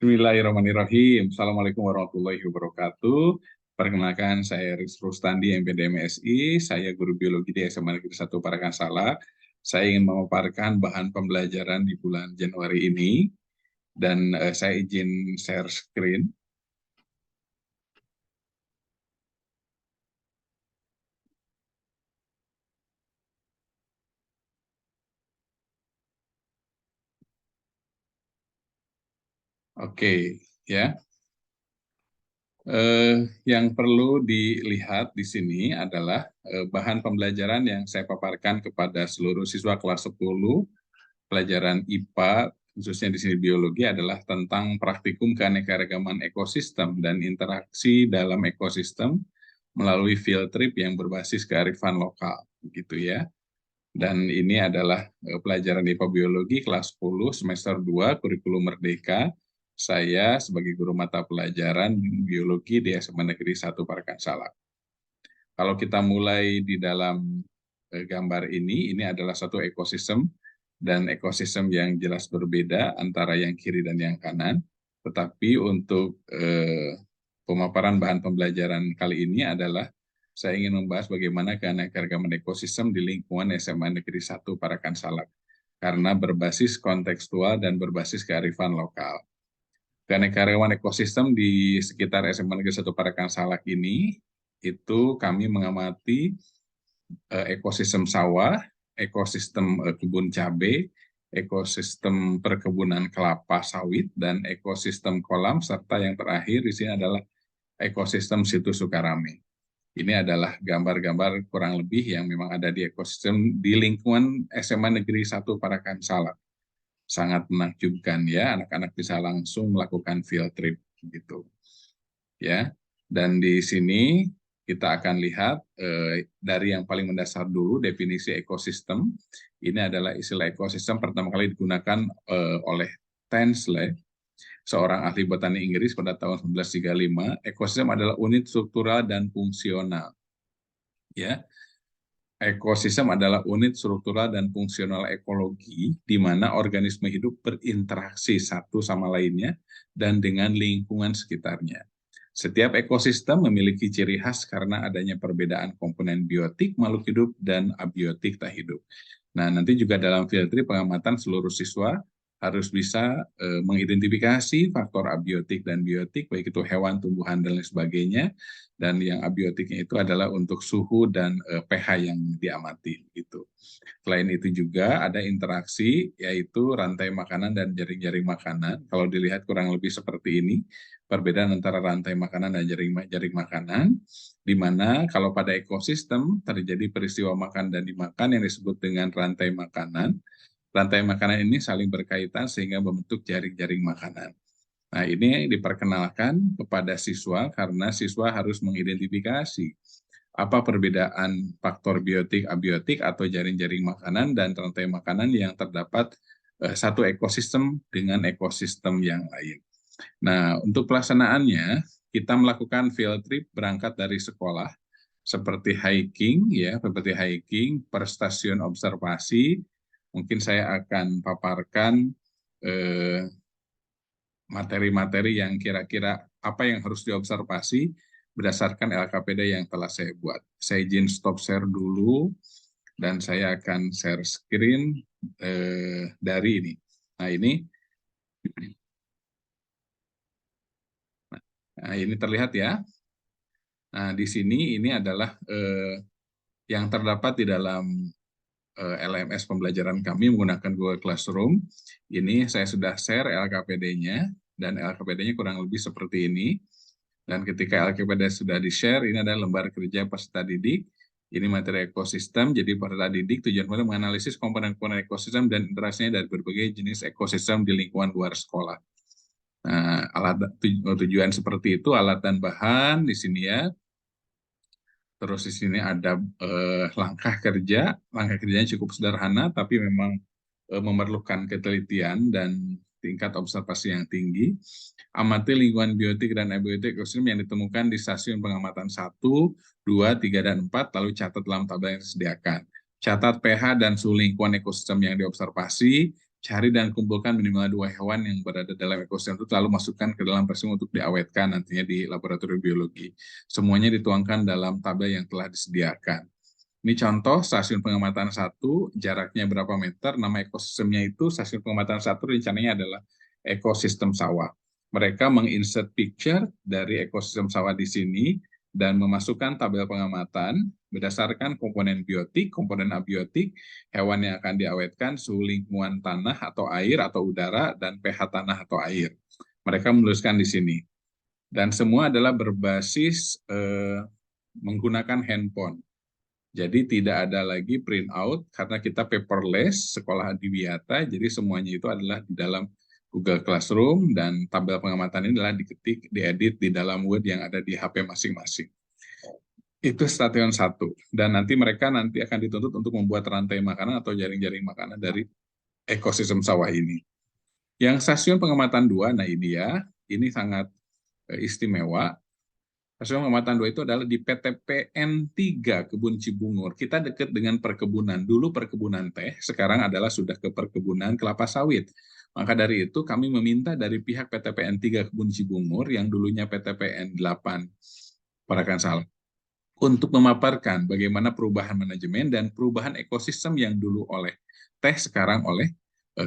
Bismillahirrahmanirrahim. Assalamualaikum warahmatullahi wabarakatuh. Perkenalkan, saya Riz Rustandi, MPD MSI. Saya guru biologi di SMA Negeri 1 Parakan Salak. Saya ingin memaparkan bahan pembelajaran di bulan Januari ini. Dan saya izin share screen. Oke, ya. Yang perlu dilihat di sini adalah bahan pembelajaran yang saya paparkan kepada seluruh siswa kelas 10 pelajaran IPA, khususnya di sini biologi, adalah tentang praktikum keanekaragaman ekosistem dan interaksi dalam ekosistem melalui field trip yang berbasis kearifan lokal, gitu ya. Dan ini adalah pelajaran IPA biologi kelas 10 semester 2 kurikulum merdeka. Saya sebagai guru mata pelajaran biologi di SMA Negeri 1 Parakan Salak. Kalau kita mulai di dalam gambar ini adalah satu ekosistem, dan ekosistem yang jelas berbeda antara yang kiri dan yang kanan. Tetapi untuk pemaparan bahan pembelajaran kali ini adalah saya ingin membahas bagaimana keanekaragaman ekosistem di lingkungan SMA Negeri 1 Parakan Salak, karena berbasis kontekstual dan berbasis kearifan lokal. Keanekaragaman ekosistem di sekitar SMA Negeri 1 Parakan Salak ini, itu kami mengamati ekosistem sawah, ekosistem kebun cabai, ekosistem perkebunan kelapa sawit, dan ekosistem kolam, serta yang terakhir di sini adalah ekosistem situs Sukarame. Ini adalah gambar-gambar kurang lebih yang memang ada di ekosistem di lingkungan SMA Negeri 1 Parakan Salak. Sangat menakjubkan ya, anak-anak bisa langsung melakukan field trip gitu. Ya. Dan di sini kita akan lihat dari yang paling mendasar dulu, definisi ekosistem. Ini adalah istilah ekosistem pertama kali digunakan oleh Tansley, seorang ahli botani Inggris pada tahun 1935. Ekosistem adalah unit struktural dan fungsional. Ya. Ekosistem adalah unit struktural dan fungsional ekologi, di mana organisme hidup berinteraksi satu sama lainnya dan dengan lingkungan sekitarnya. Setiap ekosistem memiliki ciri khas karena adanya perbedaan komponen biotik makhluk hidup dan abiotik tak hidup. Nah, nanti juga dalam field trip pengamatan seluruh siswa harus bisa mengidentifikasi faktor abiotik dan biotik, baik itu hewan, tumbuhan, dan lain sebagainya. Dan yang abiotiknya itu adalah untuk suhu dan pH yang diamati. Gitu. Selain itu juga ada interaksi, yaitu rantai makanan dan jaring-jaring makanan. Kalau dilihat kurang lebih seperti ini, perbedaan antara rantai makanan dan jaring makanan, di mana kalau pada ekosistem terjadi peristiwa makan dan dimakan yang disebut dengan rantai makanan. Rantai makanan ini saling berkaitan sehingga membentuk jaring-jaring makanan. Nah, ini diperkenalkan kepada siswa karena siswa harus mengidentifikasi apa perbedaan faktor biotik, abiotik, atau jaring-jaring makanan dan rantai makanan yang terdapat satu ekosistem dengan ekosistem yang lain. Nah, untuk pelaksanaannya, kita melakukan field trip berangkat dari sekolah, seperti hiking, ya, seperti hiking per stasiun observasi. Mungkin saya akan paparkan materi-materi yang kira-kira apa yang harus diobservasi berdasarkan LKPD yang telah saya buat. Saya izin stop share dulu, dan saya akan share screen dari ini. Nah, ini terlihat ya. Nah, di sini ini adalah yang terdapat di dalam LMS pembelajaran kami menggunakan Google Classroom. Ini saya sudah share LKPD-nya, dan LKPD-nya kurang lebih seperti ini. Dan ketika LKPD sudah di-share, ini adalah lembar kerja peserta didik. Ini materi ekosistem, jadi peserta didik tujuan menganalisis komponen-komponen ekosistem dan interaksinya dari berbagai jenis ekosistem di lingkungan luar sekolah. Nah, tujuan seperti itu, alat dan bahan di sini ya. Terus di sini ada langkah kerjanya cukup sederhana, tapi memang memerlukan ketelitian dan tingkat observasi yang tinggi. Amati lingkungan biotik dan abiotik ekosistem yang ditemukan di stasiun pengamatan 1, 2, 3, dan 4, lalu catat dalam tabel yang disediakan. Catat pH dan suhu lingkungan ekosistem yang diobservasi, cari dan kumpulkan minimal 2 hewan yang berada dalam ekosistem itu, lalu masukkan ke dalam presim untuk diawetkan nantinya di laboratorium biologi. Semuanya dituangkan dalam tabel yang telah disediakan. Ini contoh stasiun pengamatan 1, jaraknya berapa meter, nama ekosistemnya itu stasiun pengamatan 1 rencananya adalah ekosistem sawah. Mereka menginsert picture dari ekosistem sawah di sini dan memasukkan tabel pengamatan berdasarkan komponen biotik, komponen abiotik, hewan yang akan diawetkan, suhu lingkungan tanah atau air atau udara, dan pH tanah atau air. Mereka menuliskan di sini. Dan semua adalah berbasis menggunakan handphone. Jadi tidak ada lagi print out karena kita paperless sekolah Adiwiyata, jadi semuanya itu adalah di dalam Google Classroom dan tabel pengamatan ini adalah diketik, diedit di dalam Word yang ada di HP masing-masing. Itu stasiun 1. Dan nanti mereka akan dituntut untuk membuat rantai makanan atau jaring-jaring makanan dari ekosistem sawah ini. Yang stasiun pengamatan 2, nah ini ya, ini sangat istimewa. Stasiun pengamatan 2 itu adalah di PTPN 3 Kebun Cibungur. Kita dekat dengan perkebunan. Dulu perkebunan teh, sekarang adalah sudah ke perkebunan kelapa sawit. Maka dari itu kami meminta dari pihak PTPN 3 Kebun Cibungur yang dulunya PTPN 8 Parakan Salak untuk memaparkan bagaimana perubahan manajemen dan perubahan ekosistem yang dulu oleh teh sekarang oleh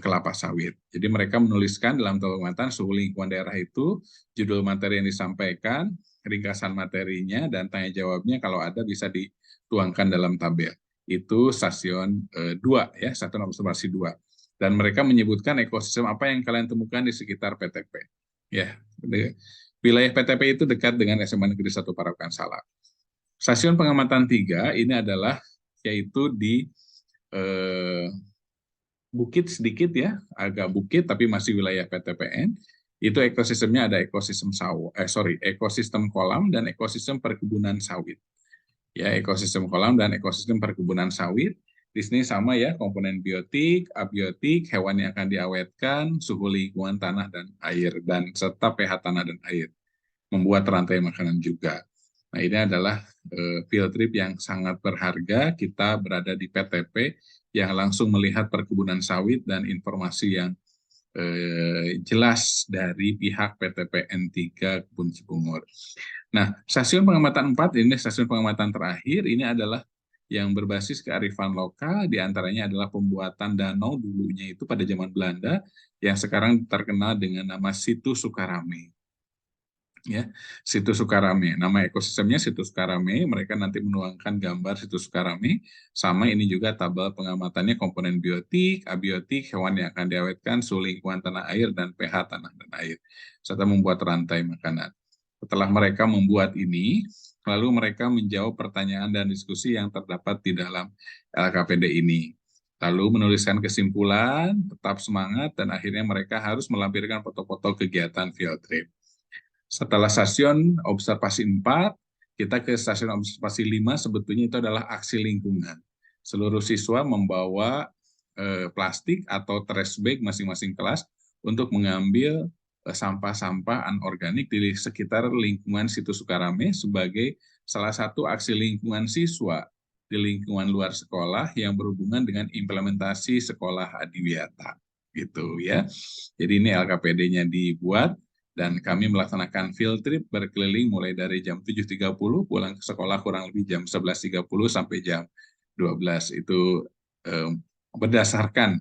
kelapa sawit. Jadi mereka menuliskan dalam tabel pengamatan suhu lingkungan daerah itu, judul materi yang disampaikan, ringkasan materinya, dan tanya jawabnya kalau ada bisa dituangkan dalam tabel. Itu stasiun 2, ya, stasiun observasi 2. Dan mereka menyebutkan ekosistem apa yang kalian temukan di sekitar PTP. Ya, wilayah PTP itu dekat dengan SMA Negeri 1 Parakan Salak. Stasiun pengamatan 3 ini adalah yaitu di bukit sedikit ya, agak bukit tapi masih wilayah PTPN. Itu ekosistemnya ada ekosistem ekosistem kolam dan ekosistem perkebunan sawit. Ya, ekosistem kolam dan ekosistem perkebunan sawit. Di sini sama ya, komponen biotik, abiotik, hewan yang akan diawetkan, suhu lingkungan tanah dan air, dan serta pH tanah dan air. Membuat rantai makanan juga. Nah, ini adalah field trip yang sangat berharga. Kita berada di PTP yang langsung melihat perkebunan sawit dan informasi yang jelas dari pihak PTPN 3 Kebun Cibungur. Nah, stasiun pengamatan 4 ini stasiun pengamatan terakhir, ini adalah yang berbasis kearifan lokal, diantaranya adalah pembuatan danau dulunya itu pada zaman Belanda, yang sekarang terkenal dengan nama Situ Sukarame. Ya, Situ Sukarame. Nama ekosistemnya Situ Sukarame. Mereka nanti menuangkan gambar Situ Sukarame. Sama ini juga tabel pengamatannya komponen biotik, abiotik, hewan yang akan diawetkan, suhu lingkungan tanah air, dan pH tanah dan air. Serta membuat rantai makanan. Setelah mereka membuat ini, lalu mereka menjawab pertanyaan dan diskusi yang terdapat di dalam LKPD ini. Lalu menuliskan kesimpulan, tetap semangat, dan akhirnya mereka harus melampirkan foto-foto kegiatan field trip. Setelah stasiun observasi 4, kita ke stasiun observasi 5, sebetulnya itu adalah aksi lingkungan. Seluruh siswa membawa plastik atau trash bag masing-masing kelas untuk mengambil sampah-sampah anorganik di sekitar lingkungan Situ Sukarame sebagai salah satu aksi lingkungan siswa di lingkungan luar sekolah yang berhubungan dengan implementasi sekolah Adiwiyata. Gitu ya. Jadi ini LKPD-nya dibuat, dan kami melaksanakan field trip berkeliling mulai dari jam 7.30, pulang ke sekolah kurang lebih jam 11.30 sampai jam 12. Itu berdasarkan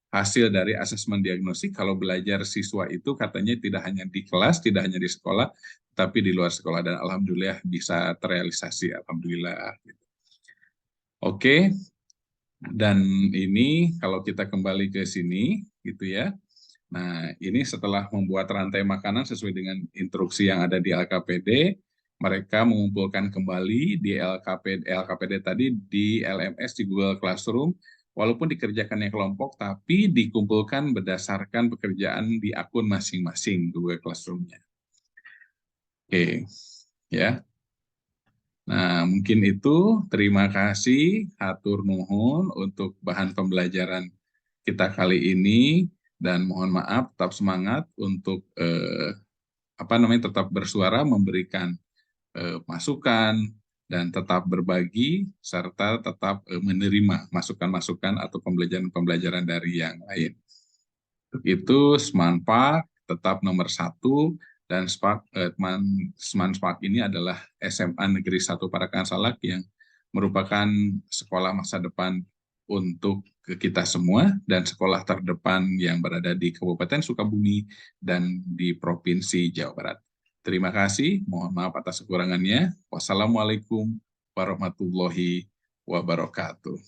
hasil dari asesmen diagnostik. Kalau belajar siswa itu katanya tidak hanya di kelas, tidak hanya di sekolah, tapi di luar sekolah. Dan alhamdulillah bisa terrealisasi, alhamdulillah. Oke, dan ini kalau kita kembali ke sini, gitu ya. Nah, ini setelah membuat rantai makanan sesuai dengan instruksi yang ada di LKPD, mereka mengumpulkan kembali di LKPD tadi di LMS, di Google Classroom, walaupun dikerjakannya kelompok, tapi dikumpulkan berdasarkan pekerjaan di akun masing-masing Google Classroom-nya. Oke, ya. Nah, mungkin itu. Terima kasih, hatur nuhun untuk bahan pembelajaran kita kali ini. Dan mohon maaf, tetap semangat untuk tetap bersuara, memberikan masukan, dan tetap berbagi, serta tetap menerima masukan-masukan atau pembelajaran-pembelajaran dari yang lain. itu Semanpak tetap nomor 1, dan Semanpak ini adalah SMA Negeri 1 Parakan Salak yang merupakan sekolah masa depan untuk kita semua dan sekolah terdepan yang berada di Kabupaten Sukabumi dan di Provinsi Jawa Barat. Terima kasih, mohon maaf atas kekurangannya. Wassalamualaikum warahmatullahi wabarakatuh.